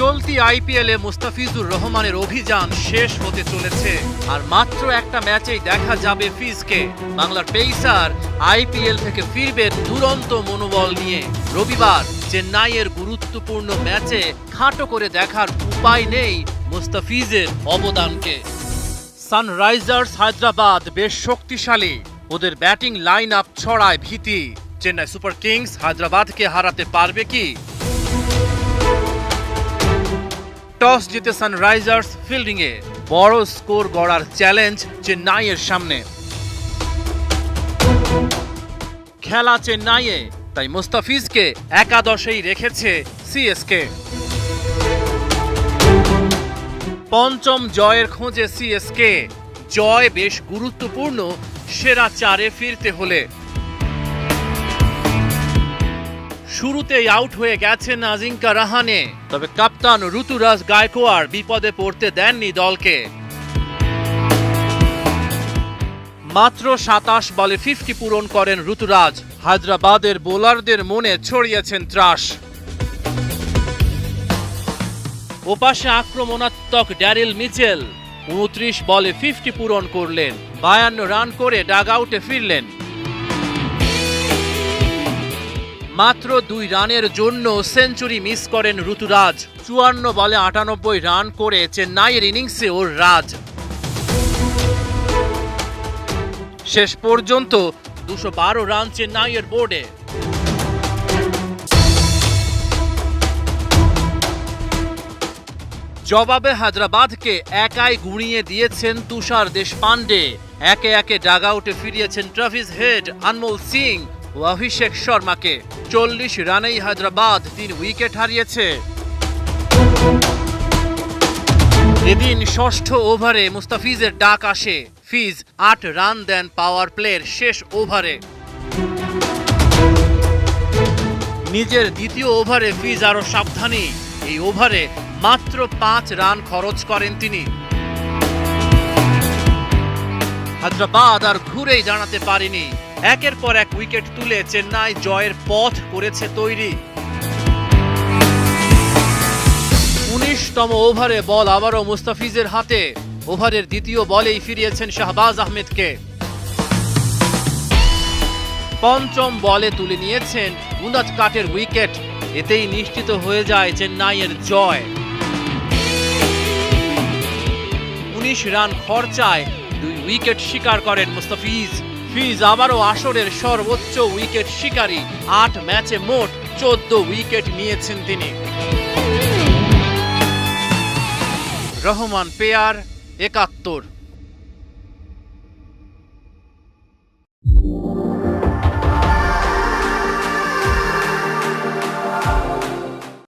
চলতি আইপিএলে মুস্তাফিজুর রহমানের অভিযান শেষ হতে চলেছে আর মাত্র একটা ম্যাচেই দেখা যাবে ফিজকে। বাংলার পেসার আইপিএল থেকে ফিরবেন দুরন্ত মনোবল নিয়ে। রবিবার চেন্নাইয়ের গুরুত্বপূর্ণ ম্যাচে খাটো করে দেখার উপায় নেই মুস্তাফিজের অবদানকে। সানরাইজার্স হায়দ্রাবাদ বেশ শক্তিশালী, ওদের ব্যাটিং লাইন আপ ছড়ায় ভীতি। চেন্নাই সুপার কিংস হায়দ্রাবাদকে হারাতে পারবে কি? টস জিতে সানরাইজার্স ফিল্ডিংয়ে, বড় স্কোর গড়ার চ্যালেঞ্জ চেন্নাইয়ের সামনে। খেলা চেন্নাইয়ে, তাই মুস্তাফিজকে একাদশেই রেখেছে সিএসকে। পঞ্চম জয়ের খোঁজে সিএসকে। জয় বেশ গুরুত্বপূর্ণ সেরা চারে ফিরতে হলে। শুরুতেই আউট হয়ে গেছেন আজিঙ্কা রাহানে, তবে কাপ্তান ঋতুরাজ গায়কোয়াড় বিপদে পড়তে দেননি দলকে। মাত্র ২৭ বলে 50 পূরণ করেন ঋতুরাজ। হায়দ্রাবাদের বোলারদের মনে ছড়িয়েছেন ত্রাস। ওপাশে আক্রমণাত্মক ড্যারিল মিচেল ২৯ বলে 50 পূরণ করলেন, ৫২ রান করে ডাগ আউটে ফিরলেন। মাত্র ২ রানের জন্য সেঞ্চুরি মিস করেন ঋতুরাজ। ৫৪ বলে ৯৮ রান করে চেন্নাইয়ের ইনিংসে ওর রাজ। শেষ পর্যন্ত ২১২ রান চেন্নাইয়ের বোর্ডে। জবাবে হায়দ্রাবাদকে একাই গুঁড়িয়ে দিয়েছেন তুষার দেশপান্ডে। একে একে ডাগ আউটে ফিরিয়েছেন ট্রাভিস হেড, আনমোল সিং ও অভিষেক শর্মাকে। ৪০ রানেই হায়দ্রাবাদ ৩ উইকেট হারিয়েছে। এদিন ষষ্ঠ ওভারে মুস্তাফিজের ডাক আসে। ফিজ ৮ রান দেন পাওয়ার প্লের শেষ ওভারে। নিজের দ্বিতীয় ওভারে ফিজ আরো সাবধানী। এই ওভারে মাত্র ৫ রান খরচ করেন তিনি। হায়দ্রাবাদ আর ঘুরেই দাঁড়াতে পারেনি। একের পর এক উইকেট তুলে চেন্নাই জয়ের পথ করেছে তৈরি। ১৯তম ওভারে বল আবারও মুস্তাফিজের হাতে। ওভারের দ্বিতীয় বলেই ফিরিয়েছেন শাহবাজ আহমেদকে। পঞ্চম বলে তুলে নিয়েছেন উনাদকাটের উইকেট। এতেই নিশ্চিত হয়ে যায় চেন্নাইয়ের জয়। ১৯ রান খরচায় ২ উইকেট শিকার করেন মুস্তাফিজ। ফিজ আবারও আসরের সর্বোচ্চ উইকেট শিকারী। ৮ ম্যাচে মোট ১৪ উইকেট নিয়েছেন তিনি। রহমান পেয়ার ৭১।